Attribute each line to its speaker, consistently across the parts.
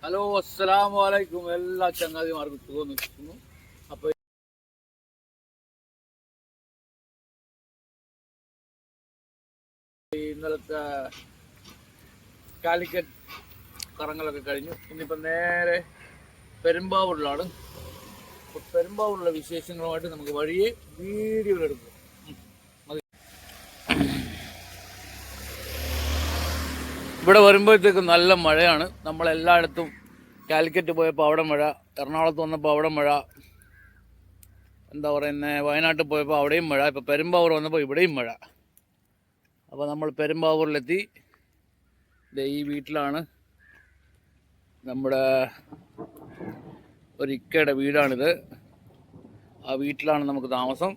Speaker 1: Hello, അസ്സലാമു അലൈക്കും. എല്ലാ ചങ്ങാതിമാർക്കും തോന്നിക്കുന്നു. അപ്പോൾ ഇന്നലത്തെ കാലിക്കറ്റ് കറങ്ങലൊക്കെ കഴിഞ്ഞു. ഇന്നിപ്പോൾ നേരെ പെരുമ്പാവൂരിലാണ്. അപ്പോൾ പെരുമ്പാവൂരിലുള്ള വിശേഷങ്ങളുമായിട്ട് നമുക്ക് വഴിയെ വീഡിയോയിലെടുക്കും. ഇവിടെ വരുമ്പോഴത്തേക്കും നല്ല മഴയാണ്. നമ്മളെല്ലായിടത്തും കാലിക്കറ്റ് പോയപ്പോൾ അവിടെ മഴ, എറണാകുളത്ത് വന്നപ്പോൾ അവിടെ മഴ, എന്താ പറയുന്നത്, വയനാട്ടിൽ പോയപ്പോൾ അവിടെയും മഴ, ഇപ്പോൾ പെരുമ്പാവൂർ വന്നപ്പോൾ ഇവിടെയും മഴ. അപ്പോൾ നമ്മൾ പെരുമ്പാവൂരിലെത്തി. ഈ വീട്ടിലാണ്, നമ്മുടെ ഒരു ഇക്കയുടെ വീടാണിത്. ആ വീട്ടിലാണ് നമുക്ക് താമസം.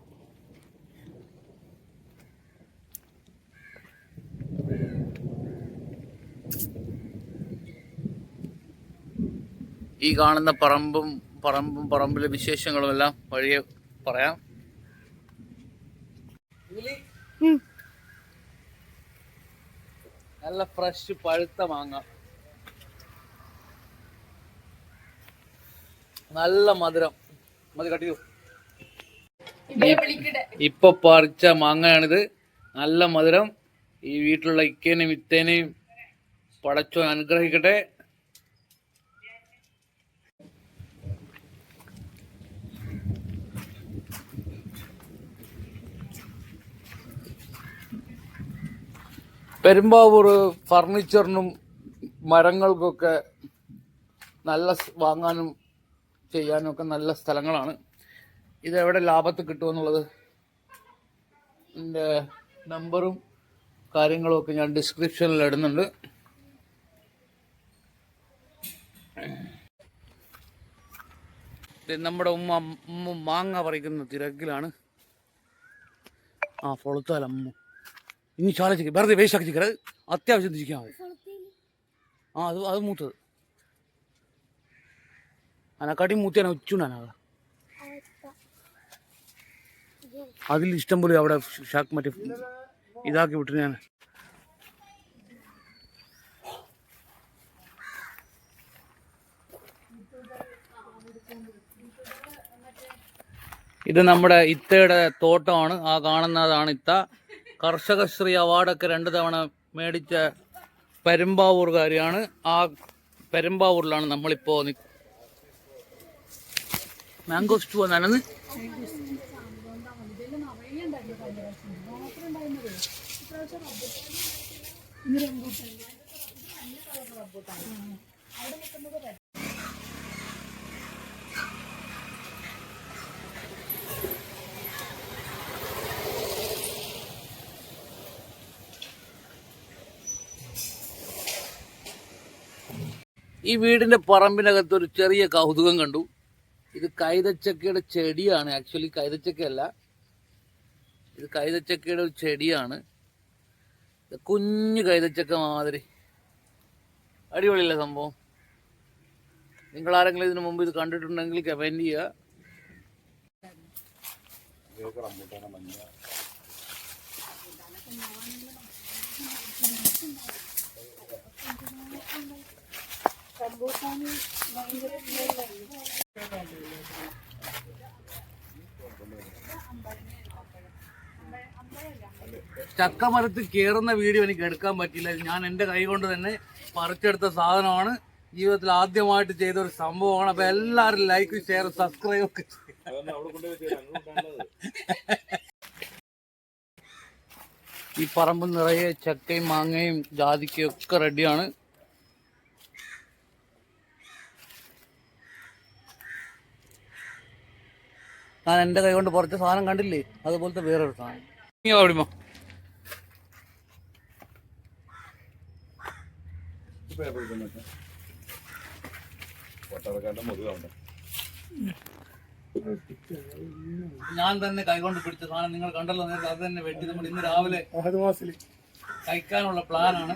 Speaker 1: ഈ കാണുന്ന പറമ്പിലെ വിശേഷങ്ങളും എല്ലാം വഴിയെ പറയാം. നല്ല ഫ്രഷ് പഴുത്ത മാങ്ങ, നല്ല മധുരം. മതി കട്ടിയോ. ഇപ്പൊ പറിച്ച മാങ്ങയാണിത്. നല്ല മധുരം. ഈ വീട്ടിലുള്ള ഇക്കേനെയും ഇത്തേനെയും പടച്ചോ അനുഗ്രഹിക്കട്ടെ. പെരുമ്പാവൂർ ഫർണിച്ചറിനും മരങ്ങൾക്കൊക്കെ നല്ല വാങ്ങാനും ചെയ്യാനും ഒക്കെ നല്ല സ്ഥലങ്ങളാണ്. ഇതെവിടെ ലാഭത്തിൽ കിട്ടുമെന്നുള്ളത് എൻ്റെ നമ്പറും കാര്യങ്ങളും ഒക്കെ ഞാൻ ഡിസ്ക്രിപ്ഷനിൽ ഇടുന്നുണ്ട്. നമ്മുടെ ഉമ്മ മാങ്ങ പറിക്കുന്ന തിരക്കിലാണ്. പൊളുത്താലമ്മ ഇനി ചാലച്ചിക്ക് വെറുതെ വേസ്റ്റ് ആക്കി ചിക്കത്, അത്യാവശ്യം തിരിക്കാൻ മതി. അത് മൂത്തത് അനക്കാട്ടി മൂത്തിയാണ് ഉച്ചുണ്ടാനാ. അതിൽ ഇഷ്ടം പോലെ അവിടെ മറ്റേ ഇതാക്കി വിട്ടു ഞാൻ. ഇത് നമ്മുടെ ഇത്തയുടെ തോട്ടമാണ്. ആ കാണുന്നതാണ് ഇത്ത. കർഷകശ്രീ അവാർഡൊക്കെ 2 തവണ മേടിച്ച പെരുമ്പാവൂർകാരിയാണ്. ആ പെരുമ്പാവൂരിലാണ് നമ്മളിപ്പോൾ മാംഗോ സ്റ്റൂ വന്നാണെന്ന്. ഈ വീടിൻ്റെ പറമ്പിനകത്ത് ഒരു ചെറിയ കൗതുകം കണ്ടു. ഇത് കൈതച്ചക്കയുടെ ചെടിയാണ്. ആക്ച്വലി കൈതച്ചക്കയല്ല, ഇത് കൈതച്ചക്കയുടെ ഒരു ചെടിയാണ്. കുഞ്ഞു കൈതച്ചക്ക മാതിരി അടിപൊളിയല്ലേ സംഭവം. നിങ്ങളാരെങ്കിലും ഇതിനു മുമ്പ് ഇത് കണ്ടിട്ടുണ്ടെങ്കിൽ കമൻറ്റ് ചെയ്യുക. ചക്കമരത്തിൽ കയറുന്ന വീഡിയോ എനിക്ക് എടുക്കാൻ പറ്റില്ല. ഞാൻ എൻ്റെ കൈ കൊണ്ട് തന്നെ പറിച്ചെടുത്ത സാധനമാണ്. ജീവിതത്തിൽ ആദ്യമായിട്ട് ചെയ്ത ഒരു സംഭവമാണ്. അപ്പൊ എല്ലാവരും ലൈക്ക്, ഷെയർ, സബ്സ്ക്രൈബ് ഒക്കെ ഈ പറമ്പ് നിറയെ ചക്കയും മാങ്ങയും ജാതിക്കയും ഒക്കെ റെഡിയാണ്. ഞാൻ എൻ്റെ കൈ കൊണ്ട് പറിച്ച സാധനം കണ്ടില്ലേ, അതുപോലത്തെ വേറൊരു സാധനം. എവിടെമോ ഞാൻ തന്നെ കൈകൊണ്ട് പിടിച്ച സാധനം നിങ്ങൾ കണ്ടല്ലോ നേരത്തെ. അത് തന്നെ വെട്ടി നമ്മൾ ഇന്ന് രാവിലെ കഴിക്കാനുള്ള പ്ലാനാണ്.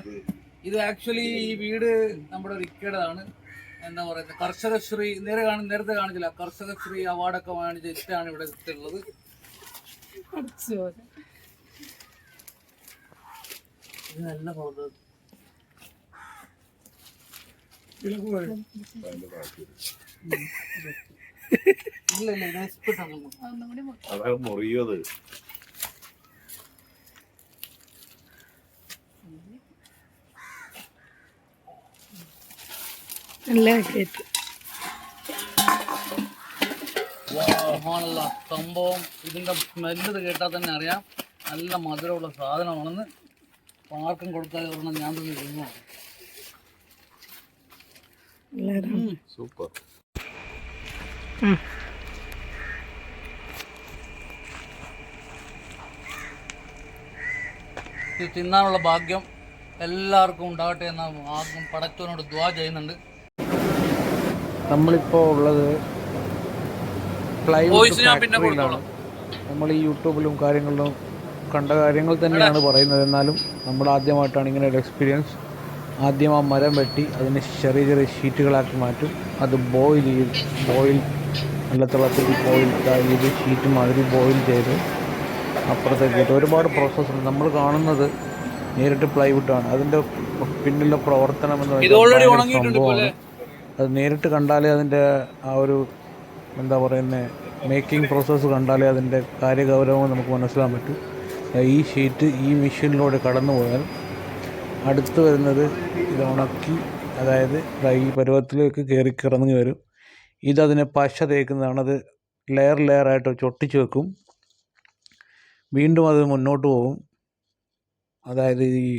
Speaker 1: ഇത് ആക്ച്വലി ഈ വീട് നമ്മുടെ ഒരു ഇക്കയുടേതാണ്. എന്താ പറയുന്നത്, കർഷകശ്രീ നേരത്തെ കാണിച്ചില്ല, കർഷകശ്രീ അവാർഡൊക്കെ വാങ്ങിച്ച ഇഷ്ടമാണ് ഇവിടെ ഉള്ളത്. ഇത് നല്ല പോകുന്നത്.
Speaker 2: അതാണ് മുറിയത്.
Speaker 1: സംഭവം ഇതിന്റെ സ്മെല്ല് കേട്ടാൽ തന്നെ അറിയാം നല്ല മധുരമുള്ള സാധനമാണെന്ന്. ആർക്കും കൊടുക്കാതെ ഒരെണ്ണം ഞാൻ തന്നെ തിന്നു.
Speaker 2: സൂപ്പർ.
Speaker 1: ഇത് തിന്നാനുള്ള ഭാഗ്യം എല്ലാവർക്കും ഉണ്ടാകട്ടെ എന്ന ആർക്കും പടച്ചവനോട് ദ്വാ ചെയ്യുന്നുണ്ട്.
Speaker 3: നമ്മളിപ്പോൾ ഉള്ളത് പ്ലൈവുഡ് ഫാക്ടറിയിലാണ്. നമ്മൾ ഈ യൂട്യൂബിലും കാര്യങ്ങളിലും കണ്ട കാര്യങ്ങൾ തന്നെയാണ് പറയുന്നത്. എന്നാലും നമ്മൾ ആദ്യമായിട്ടാണ് ഇങ്ങനെ ഒരു എക്സ്പീരിയൻസ്. ആദ്യം ആ മരം വെട്ടി അതിനെ ചെറിയ ചെറിയ ഷീറ്റുകളാക്കി മാറ്റും. അത് ബോയിൽ നല്ല തിളത്തിൽ ബോയിൽ ചെയ്ത് ഷീറ്റ് മാതിരി ബോയിൽ ചെയ്ത് അപ്പുറത്തേക്ക് ഇട്ട് ഒരുപാട് പ്രോസസ്സുണ്ട്. നമ്മൾ കാണുന്നത് നേരിട്ട് പ്ലൈവുഡാണ്. അതിൻ്റെ പിന്നിലുള്ള പ്രവർത്തനം എന്ന് പറയുന്നത് സംഭവമാണ്. അത് നേരിട്ട് കണ്ടാലേ അതിൻ്റെ ആ ഒരു എന്താ പറയുന്നത് മേക്കിംഗ് പ്രോസസ്സ് കണ്ടാലേ അതിൻ്റെ കാര്യഗൗരവം നമുക്ക് മനസ്സിലാൻ പറ്റും. ഈ ഷീറ്റ് ഈ മെഷീനിലൂടെ കടന്നു പോയാൽ അടുത്ത് വരുന്നത് ഇത് ഉണക്കി, അതായത് ഈ പരുവത്തിലേക്ക് കിറങ്ങി വരും. ഇതതിനെ പശ തേക്കുന്നതാണ്. അത് ലെയറായിട്ട് ഒട്ടിച്ച് വെക്കും. വീണ്ടും അത് മുന്നോട്ട് പോകും. അതായത് ഈ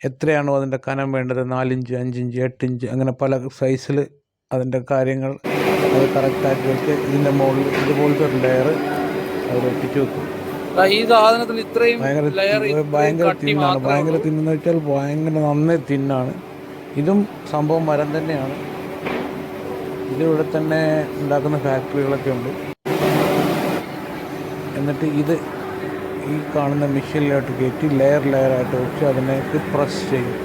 Speaker 3: എത്രയാണോ അതിൻ്റെ കനം വേണ്ടത്, 4 ഇഞ്ച് 5 ഇഞ്ച് 8 ഇഞ്ച് അങ്ങനെ പല സൈസിൽ അതിൻ്റെ കാര്യങ്ങൾ അത് കറക്റ്റാക്കി വെച്ച് ഇതിൻ്റെ മുകളിൽ ഇതുപോലത്തെ ഒരു ലെയർ അതിൽ ഒട്ടിച്ച് വെക്കും.
Speaker 1: ഈ സാധനത്തിന് ഇത്രയും
Speaker 3: ഭയങ്കര തിന്നാണ്. ഭയങ്കര തിന്നെന്ന് വെച്ചാൽ ഭയങ്കര നന്നേ തിന്നാണ്. ഇതും സംഭവം മരം തന്നെയാണ്. ഇതിവിടെ തന്നെ ഉണ്ടാക്കുന്ന ഫാക്ടറികളൊക്കെ ഉണ്ട്. എന്നിട്ട് ഇത് ഈ കാണുന്ന മെഷീനിലോട്ട് കയറ്റി ലെയറായിട്ട് വെച്ച് അതിനേക്ക് പ്രസ് ചെയ്യും.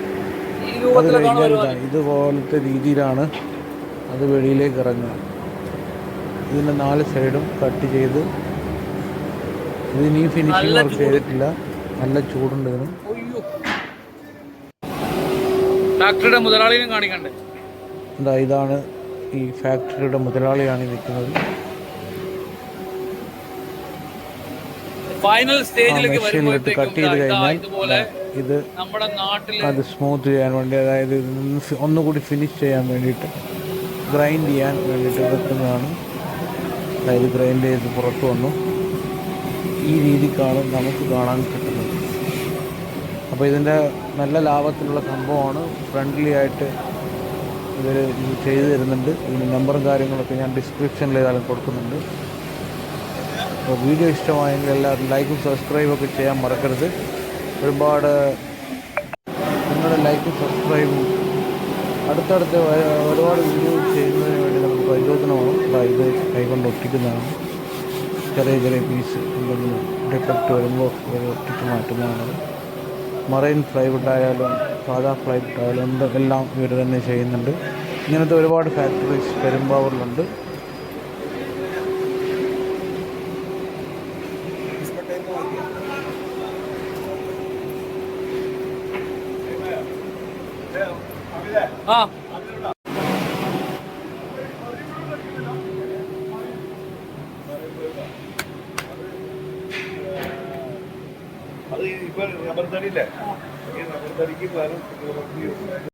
Speaker 3: അത് കഴിഞ്ഞാൽ ഇതുപോലത്തെ രീതിയിലാണ് അത് വെളിയിലേക്ക് ഇറങ്ങുക. ഇതിൻ്റെ 4 സൈഡും കട്ട് ചെയ്ത് ഇതിന് ഈ ഫിനിഷിംഗ് വർക്ക് ചെയ്തിട്ടില്ല. നല്ല ചൂടുണ്ട് ഇതിന്.
Speaker 1: ഫാക്ടറിയുടെ മുതലാളിനെ കാണിക്കണ്ടേ?
Speaker 3: ഇതാണ് ഈ ഫാക്ടറിയുടെ മുതലാളിയാണ് നിൽക്കുന്നത്.
Speaker 1: ഫൈനൽ സ്റ്റേജിലേക്ക്
Speaker 3: മെഷീനിലിട്ട് കട്ട് ചെയ്ത് കഴിഞ്ഞാൽ ഇത്
Speaker 1: നമ്മുടെ നാട്ടിൽ
Speaker 3: അത് സ്മൂത്ത് ചെയ്യാൻ വേണ്ടി, അതായത് ഒന്നുകൂടി ഫിനിഷ് ചെയ്യാൻ വേണ്ടിയിട്ട് ഗ്രൈൻഡ് ചെയ്യാൻ വേണ്ടിയിട്ട് വെക്കുന്നതാണ്. അതായത് ഗ്രൈൻഡ് ചെയ്ത് പുറത്ത് വന്നു ഈ രീതിക്കാണ് നമുക്ക് കാണാൻ കിട്ടുന്നത്. അപ്പോൾ ഇതിൻ്റെ നല്ല ലാഭത്തിലുള്ള സംഭവമാണ്. ഫ്രണ്ട്ലി ആയിട്ട് ഇവർ ഇത് ചെയ്തു തരുന്നുണ്ട്. ഇതിൻ്റെ നമ്പറും കാര്യങ്ങളൊക്കെ ഞാൻ ഡിസ്ക്രിപ്ഷനിൽ ഏതായാലും കൊടുക്കുന്നുണ്ട്. അപ്പോൾ വീഡിയോ ഇഷ്ടമായെങ്കിൽ എല്ലാവരും ലൈക്കും സബ്സ്ക്രൈബും ഒക്കെ ചെയ്യാൻ മറക്കരുത്. ഒരുപാട് നിങ്ങളുടെ ലൈക്കും സബ്സ്ക്രൈബും അടുത്തടുത്ത് ഒരുപാട് വീഡിയോ ചെയ്യുന്നതിന് വേണ്ടി നമുക്ക് പ്രചോദനമാണ്. ഇത് കൈകൊണ്ട് ഒട്ടിക്കുന്നതാണ്. ചെറിയ പീസ് എന്തെങ്കിലും ഡിഫക്റ്റ് വരുമ്പോൾ ഒട്ടിച്ച് മാറ്റുന്നതാണ്. മറൈൻ പ്ലൈവുഡ് ആയാലും സാധാ പ്ലൈവുഡ് ആയാലും എല്ലാം ഇവർ തന്നെ ചെയ്യുന്നുണ്ട്. ഇങ്ങനത്തെ ഒരുപാട് ഫാക്ടറീസ് പെരുമ്പാവൂരിലുണ്ട്.
Speaker 2: അത് ഇപ്പൊ റബ്ബർ തടിയില്ലേ, ഈ റബ്ബർ തടിക്ക് പകരം